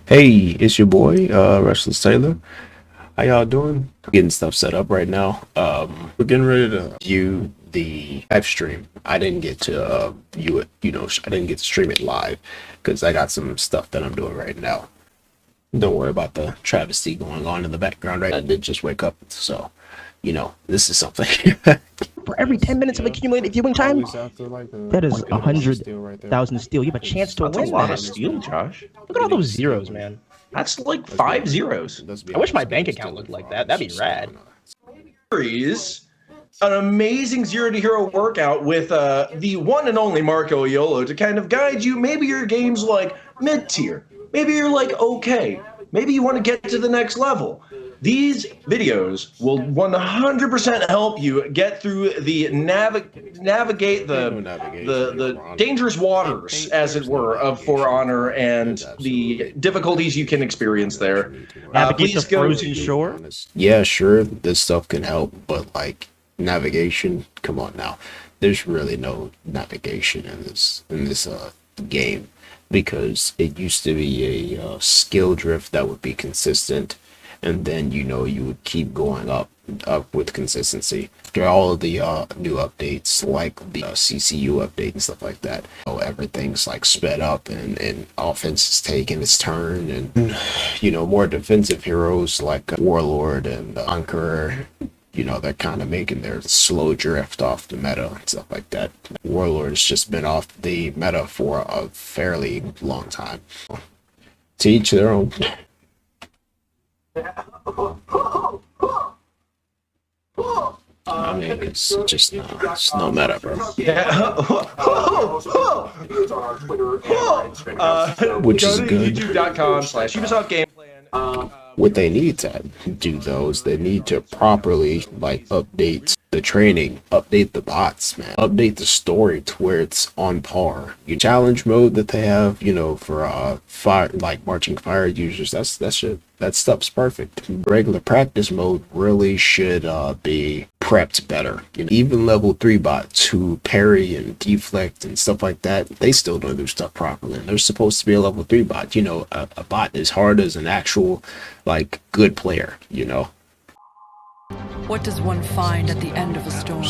Hey, it's your boy, Restless Taylor. How y'all doing? Getting stuff set up right now. We're getting ready to view the live stream. I didn't get to view it, I didn't get to stream it live because I got some stuff that I'm doing right now. Don't worry about the travesty going on in the background, right? I did just wake up, so, this is something. For every 10 minutes of accumulated viewing time, that is Like 100,000 steel. You have a chance to That's a win lot that. of steel, Josh. Look at all those zeros, man. That's like 5 zeros. I wish my bank account looked like that. That'd be rad. Series, an amazing zero to hero workout with the one and only Marco Iolo to kind of guide you. Maybe your game's like mid tier. Maybe you're like okay. Maybe you want to get to the next level. These videos will 100% help you get through the navigate the dangerous waters, as it were, of For Honor and the difficulties you can experience there. Navigate the Please go frozen to shore. Yeah, sure, this stuff can help, but like navigation, come on now. There's really no navigation in this game because it used to be a skill drift that would be consistent, and then you would keep going up with consistency. After all of the new updates, like the CCU update and stuff like that, everything's like sped up and offense is taking its turn, and more defensive heroes like Warlord and Conqueror. They're kind of making their slow drift off the meta and stuff like that. Warlord has just been off the meta for a fairly long time. To each their own. I mean, it's just it's no meta, bro. Which is good. YouTube.com/Ubisoft Game Plan. What they need to do though is they need to properly like update the training, update the bots, man, update the story to where it's on par. Your challenge mode that they have, for fire, like marching fire users, that stuff's perfect. Regular practice mode really should be prepped better. Even level 3 bots who parry and deflect and stuff like that, they still don't do stuff properly. And they're supposed to be a level 3 bot. A bot as hard as an actual like good player. What does one find at the end of a storm?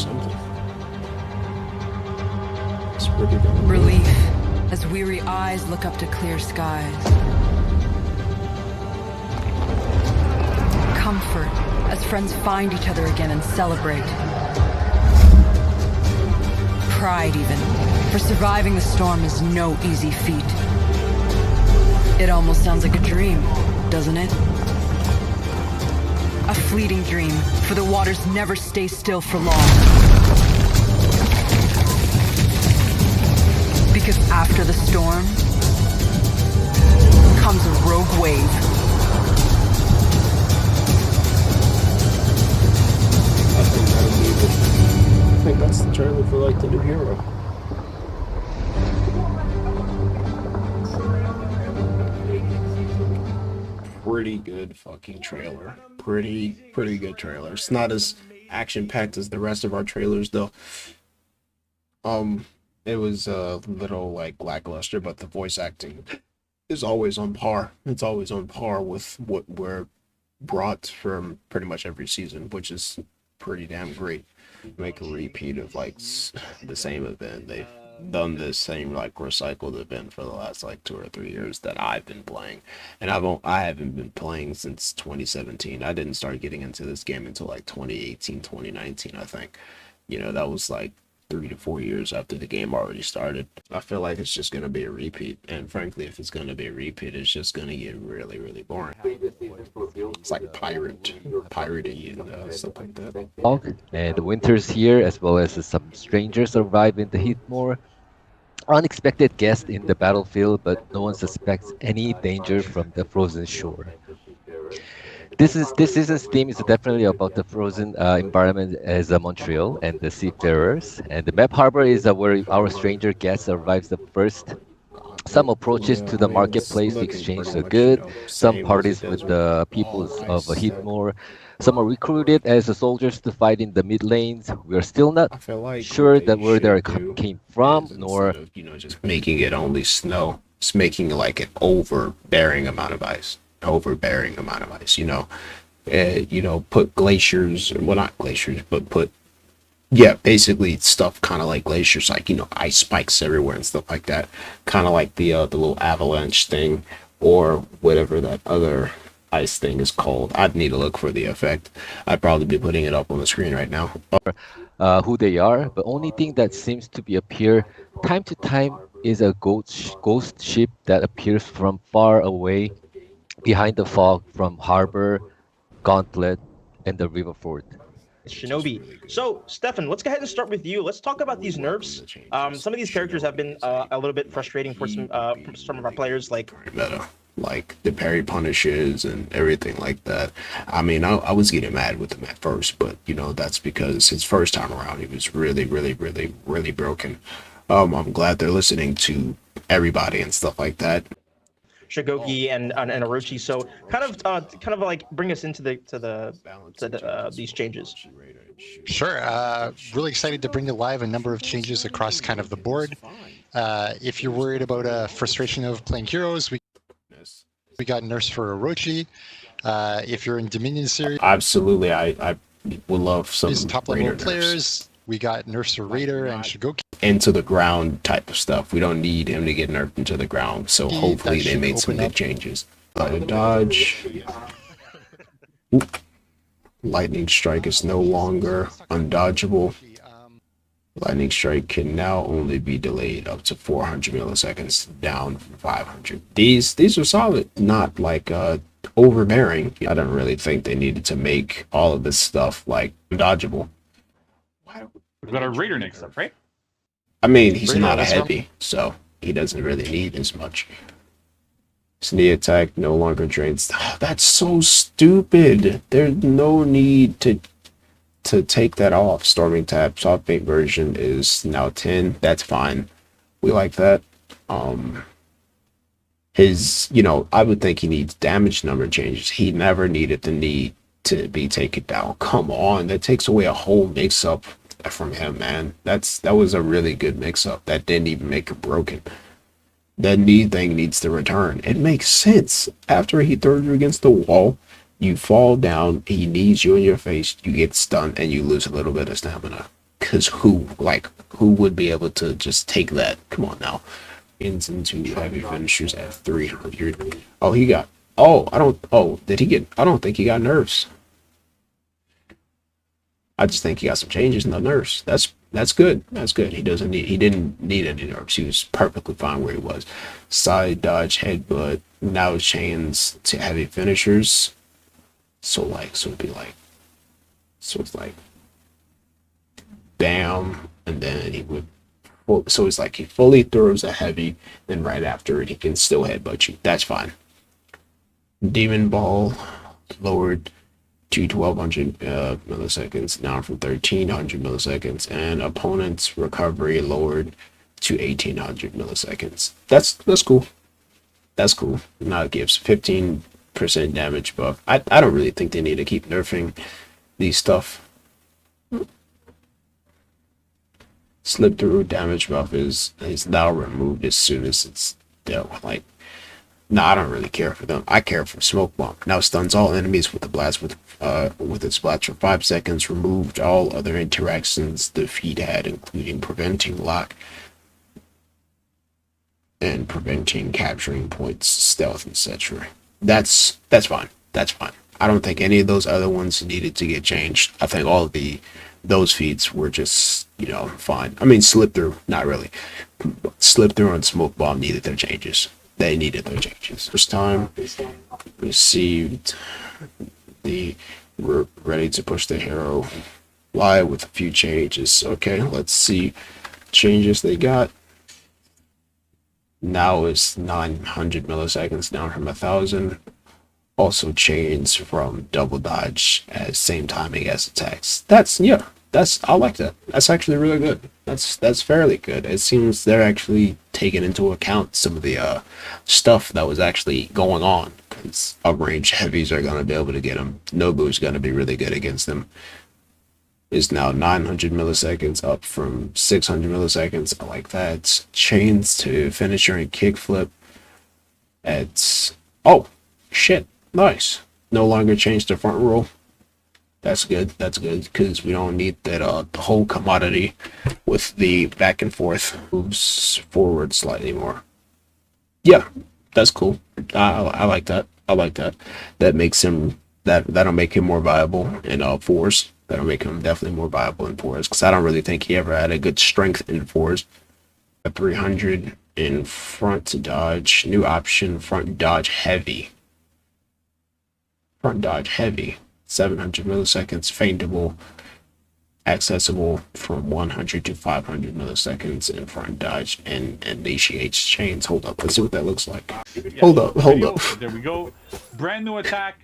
It's pretty good. Relief, as weary eyes look up to clear skies. Comfort, as friends find each other again and celebrate. Pride even, for surviving the storm is no easy feat. It almost sounds like a dream, doesn't it? A fleeting dream, for the waters never stay still for long. Because after the storm comes a rogue wave. I think that's the trailer for like the new hero. Pretty good fucking trailer. Pretty good trailer. It's not as action packed as the rest of our trailers though. It was a little like lackluster, but the voice acting is always on par. It's always on par with what we're brought from pretty much every season, which is pretty damn great. Make a repeat of like the same event. They've done this same like recycled event for the last like 2 or 3 years that I've been playing, and I haven't been playing since 2017. I didn't start getting into this game until like 2018, 2019, I think. That was like 3 to 4 years after the game already started. I feel like it's just gonna be a repeat, and frankly, if it's gonna be a repeat, it's just gonna get really, really boring. It's like pirating and stuff like that. Fog, and the winter's here, as well as some strangers arrive in the heat more. Unexpected guest in the battlefield, but no one suspects any danger from the frozen shore. This season's theme is definitely about the frozen environment as Montreal and the seafarers. And the map harbor is where our stranger guest arrives the first. Some approaches to the marketplace to exchange the good. Some parties with the peoples of Heatmore. Some are recruited as soldiers to fight in the mid lanes. We are still not I feel like sure what that where they should do came from, is nor instead of just making it only snow, It's making like an overbearing amount of ice. Overbearing amount of ice, put glaciers, well, not glaciers, but put, yeah, basically stuff kind of like glaciers, like, ice spikes everywhere and stuff like that. Kind of like the little avalanche thing, or whatever that other ice thing is called. I'd need to look for the effect. I'd probably be putting it up on the screen right now. Who they are, but only thing that seems to be appear time to time is a ghost ship that appears from far away behind the fog from Harbor, Gauntlet, and the River Fort. Shinobi. So, Stefan, let's go ahead and start with you. Let's talk about these nerfs. Some of these characters have been a little bit frustrating for some of our players. Like meta, like the parry punishes and everything like that. I mean, I was getting mad with him at first, but that's because his first time around he was really, really, really, really broken. I'm glad they're listening to everybody and stuff like that. Shigoki and Orochi. So kind of like bring us into these changes. Sure. Really excited to bring to live a number of changes across kind of the board. If you're worried about frustration of playing heroes, we got nerfs for Orochi. If you're in Dominion series, absolutely, I would love some top level Raider players. Nerfs. We got nerfs for Raider and Shigoki. Into the ground type of stuff. We don't need him to get nerfed into the ground. So hopefully they made some good changes. Dodge. Oop. Lightning Strike is no longer undodgeable. Lightning Strike can now only be delayed up to 400 milliseconds, down from 500. These are solid, not like overbearing. I don't really think they needed to make all of this stuff like undodgeable. We've got a Raider next up, right? I mean, he's not a heavy, so he doesn't really need as much. Sneak attack no longer drains. That's so stupid. There's no need to take that off. Storming tap soft bait version is now 10. That's fine. We like that. I would think he needs damage number changes. He never needed the need to be taken down. Come on, that takes away a whole mix-up from him, man. That was a really good mix-up. That didn't even make it broken. That knee thing needs to return. It makes sense. After he throws you against the wall, you fall down, he knees you in your face, you get stunned, and you lose a little bit of stamina. Because who would be able to just take that? Come on now. Ends into heavy finishers at 300. Oh, he got... did he get... I don't think he got nerfs. I just think he got some changes in the nerfs. That's good. That's good. He didn't need any nerfs. He was perfectly fine where he was. Side dodge, headbutt, now chains to heavy finishers. So it's like bam, and then he would. So it's like he fully throws a heavy, then right after it he can still headbutt you. That's fine. Demon ball lowered to 1200 milliseconds, down from 1300 milliseconds, and opponent's recovery lowered to 1800 milliseconds. That's cool. That's cool. Now it gives 15% damage buff. I don't really think they need to keep nerfing these stuff. Slip through damage buff is now removed as soon as it's dealt with. Like, no, I don't really care for them. I care for Smoke Bomb. Now stuns all enemies with the blast with its blast for 5 seconds. Removed all other interactions the feat had, including preventing lock and preventing capturing points, stealth, etc. That's fine. That's fine. I don't think any of those other ones needed to get changed. I think all of those feats were just, fine. I mean, slip through, not really. Slip through and Smoke Bomb needed their changes. They needed their changes. First time received the ready to push the hero live with a few changes. Okay, let's see changes they got. Now it's 900 milliseconds down from 1000. Also chains from double dodge at same timing as attacks. I like that. That's actually really good. That's fairly good. It seems they're actually taking into account some of the stuff that was actually going on. Because uprange heavies are gonna be able to get them. Nobu's gonna be really good against them. Is now 900 milliseconds up from 600 milliseconds. I like that. Chains to finisher and kickflip It's oh shit, nice. No longer change the front roll. That's good. That's good because we don't need that whole commodity with the back and forth moves forward slightly more. Yeah, that's cool. I like that. I like that. That makes him that'll make him more viable in fours. That'll make him definitely more viable in fours because I don't really think he ever had a good strength in fours. A 300 in front dodge, new option, front dodge heavy. Front dodge heavy, 700 milliseconds, feintable, accessible from 100 to 500 milliseconds in front dodge and initiates chains. Hold up, let's see what that looks like. Yeah, Hold up. There we go. Brand new attack.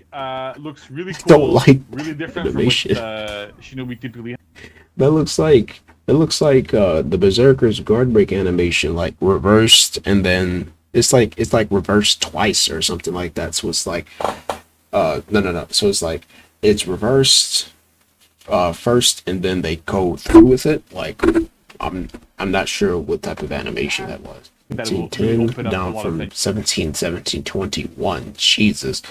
Looks really cool. Don't like really different animation. from what Shinobi typically. That looks like the Berserker's guard break animation, like reversed, and then it's like reversed twice or something like that. So it's like no. So it's like it's reversed first, and then they go through with it. Like I'm not sure what type of animation that was. That will 10 open up a down lot of from things. 17, 21. Jesus.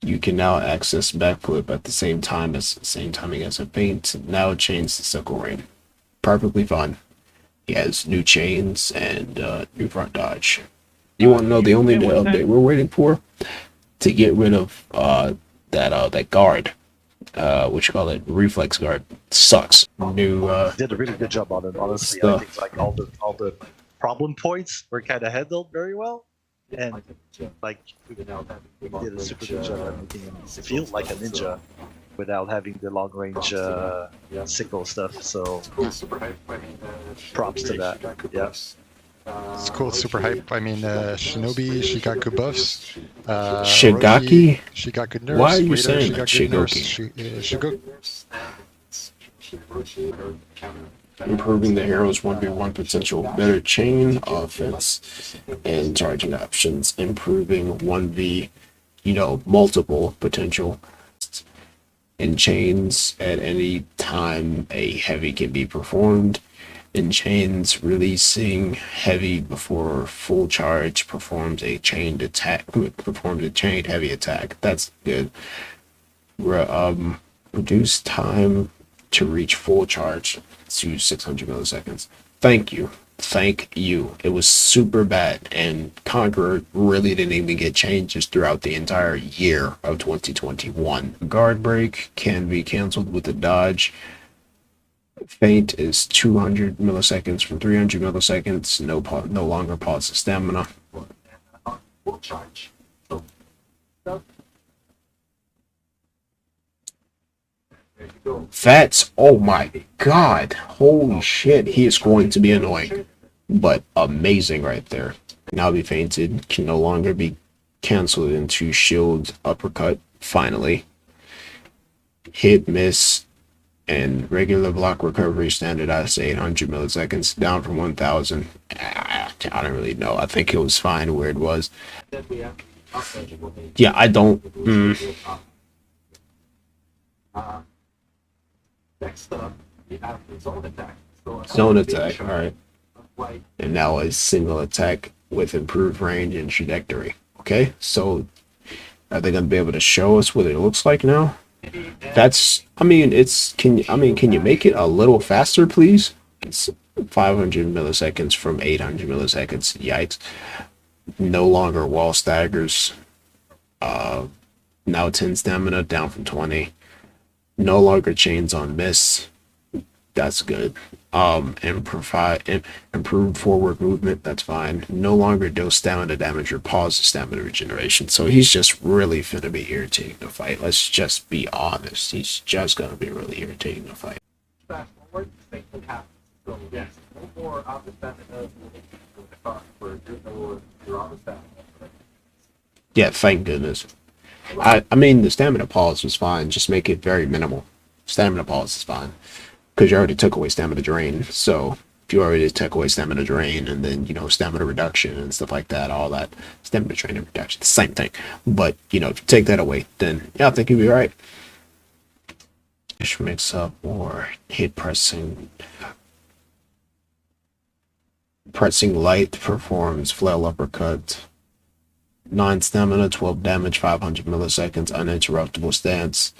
You can now access backflip at the same timing as a feint. Now change the circle ring. Perfectly fine. He has new chains and new front dodge. You want to know the only update we're waiting for? To get rid of that guard. What you call it? Reflex guard. Sucks. New Did a really good job on it, honestly. stuff. I think like all the problem points were kind of handled very well, and like we did a super good job at making him feel like a ninja without having the long range sickle stuff. So props to that. Yeah. It's cool, super hype. I mean, Shinobi, she got good buffs. Shigaki? Orochi, she got good nerfs. Why are you Raider, saying she that, got good nerfs. improving the hero's 1v1 potential, better chain offense and charging options, improving 1v, multiple potential in chains at any time a heavy can be performed. In chains, releasing heavy before full charge performs a chained heavy attack. That's good. Reduce time to reach full charge to 600 milliseconds. Thank you. It was super bad, and Conqueror really didn't even get changes throughout the entire year of 2021. Guard break can be canceled with a dodge. Feint is 200 milliseconds from 300 milliseconds. No longer pauses stamina. Fats, oh my god. Holy shit, he is going to be annoying. But amazing right there. Now be fainted, can no longer be canceled into shield uppercut, finally. Hit, miss, and regular block recovery standardized to 800 milliseconds, down from 1000. I don't really know. I think it was fine where it was. Yeah, I don't. Next up, we have the zone attack. Zone attack, alright. And now a single attack with improved range and trajectory. Okay, so are they going to be able to show us what it looks like now? That's, can you make it a little faster, please? It's 500 milliseconds from 800 milliseconds. Yikes. No longer wall staggers. Now 10 stamina, down from 20. No longer chains on miss. That's good. Improved forward movement. That's fine. No longer dose stamina damage or pause stamina regeneration. So he's just really finna be irritating to fight. Let's just be honest. He's just gonna be really irritating to fight. Fast forward, same thing happens. So yes, no more opposite stamina for your opposite stamina. Yeah, thank goodness. I mean, the stamina pause was fine. Just make it very minimal. Stamina pause is fine. Because you already took away stamina drain. So, if you already took away stamina drain and then, stamina reduction and stuff like that, all that, stamina drain and reduction, the same thing. But, if you take that away, then, yeah, I think you'll be right. Mix up or hit pressing. Pressing light performs flail uppercut. 9 stamina, 12 damage, 500 milliseconds, uninterruptible stance,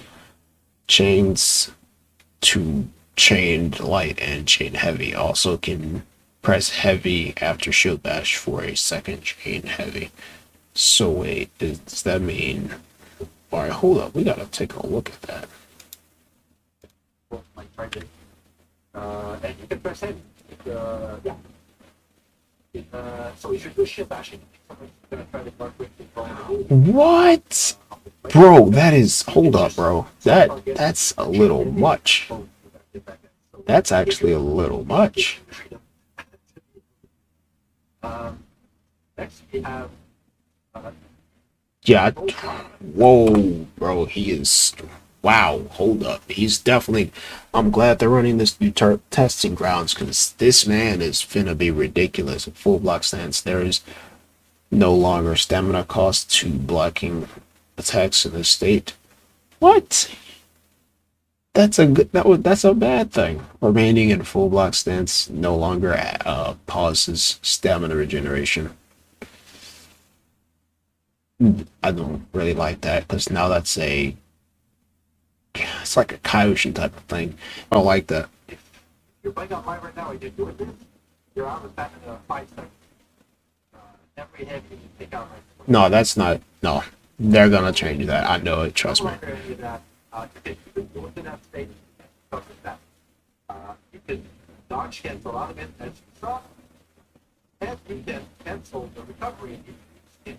chains to chained light and chain heavy. Also can press heavy after shield bash for a second chain heavy. So wait, does that mean? Alright, hold up, we gotta take a look at that. Like try this. And you can press heavy. Yeah. So you should do shield bashing. Someone's gonna try to mark quickly. What? Bro, that is, hold up, bro. That's a little much. That's actually a little much. Next we have Yeah, whoa, bro, he is, wow, hold up. He's definitely, I'm glad they're running this new testing grounds, because this man is finna be ridiculous at full block stance. There is no longer stamina cost to blocking attacks in this state. What? That's a good, that's a bad thing. Remaining in full block stance no longer pauses stamina regeneration. I don't really like that, because now that's it's like a Kaioshin type of thing. I don't like that. you're playing online right now and you're doing this, you're out of stamina in 5 seconds. Every heavy you take out right. No, that's not, no. They're gonna change that. I know it, trust No me. longer any of that. You can go into that state and talk with that. You can dodge cancel out of it as you saw, and you can cancel the recovery in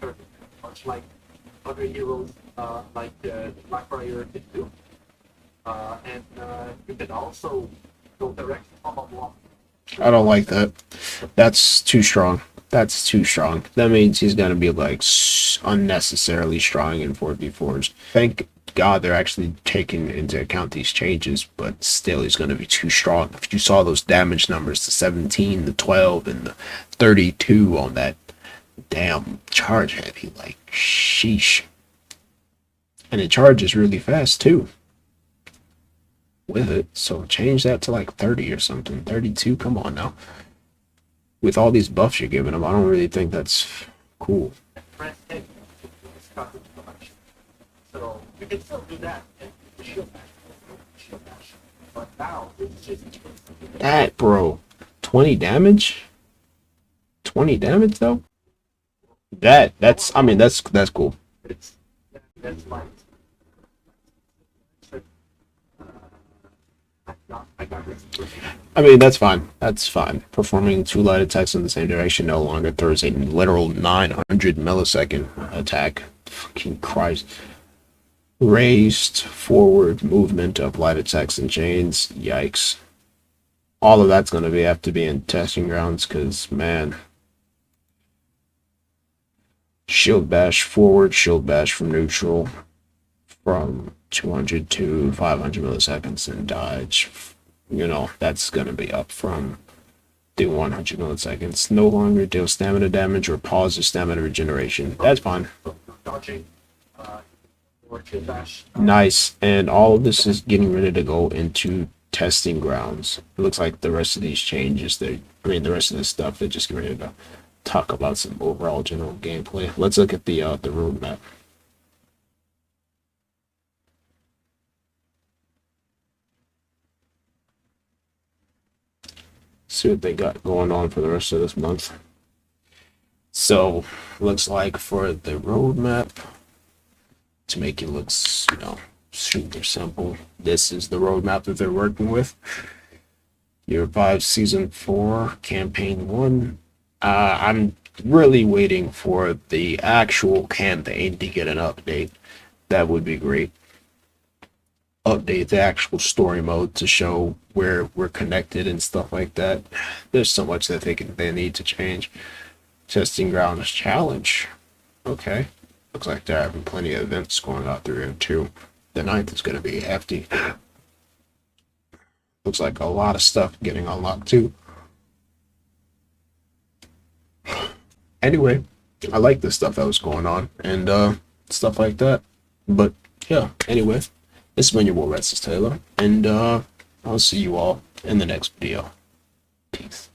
turn, much like other heroes like Blackbriar can do. And you can also go directly from a block. I don't like that. That's too strong. That's too strong. That means he's gonna be like unnecessarily strong in 4v4s. Thank God they're actually taking into account these changes, but still he's gonna be too strong. If you saw those damage numbers, the 17, the 12, and the 32 on that damn charge heavy, like sheesh. And it charges really fast too with it, so change that to like 30 or something. 32, come on now. With all these buffs you're giving him, I don't really think that's cool. Press heavy is covered so much. So you can still do that and shield bash. Shield bash. But now it's just That, bro, 20 damage? 20 damage though? That's I mean that's cool. it's that's fine. I got this. I mean that's fine. That's fine. Performing 2 light attacks in the same direction no longer throws a literal 900 millisecond attack. Fucking Christ. Raised forward movement of light attacks and chains. Yikes. All of that's gonna have to be in testing grounds, because man. Shield bash forward, shield bash from neutral from 200 to 500 milliseconds, and dodge, you know, that's going to be up from the 100 milliseconds. No longer deal stamina damage or pause the stamina regeneration. That's fine. Dodging or shield bash. Nice. And all of this is getting ready to go into testing grounds. It looks like the rest of these changes, the rest of this stuff, they're just getting ready to talk about some overall general gameplay. Let's look at the roadmap. See what they got going on for the rest of this month. So, looks like for the roadmap, to make it look, you know, super simple, this is the roadmap that they're working with. Year 5, Season 4, Campaign 1. I'm really waiting for the actual campaign to get an update. That would be great. Update the actual story mode to show where we're connected and stuff like that. There's so much that they need to change. Testing grounds challenge. Okay. Looks like they're having plenty of events going out through here too. The 9th is going to be hefty. Looks like a lot of stuff getting unlocked too. Anyway, I like the stuff that was going on and stuff like that. But yeah, anyway, this has been your boy Restless Taylor, and I'll see you all in the next video. Peace.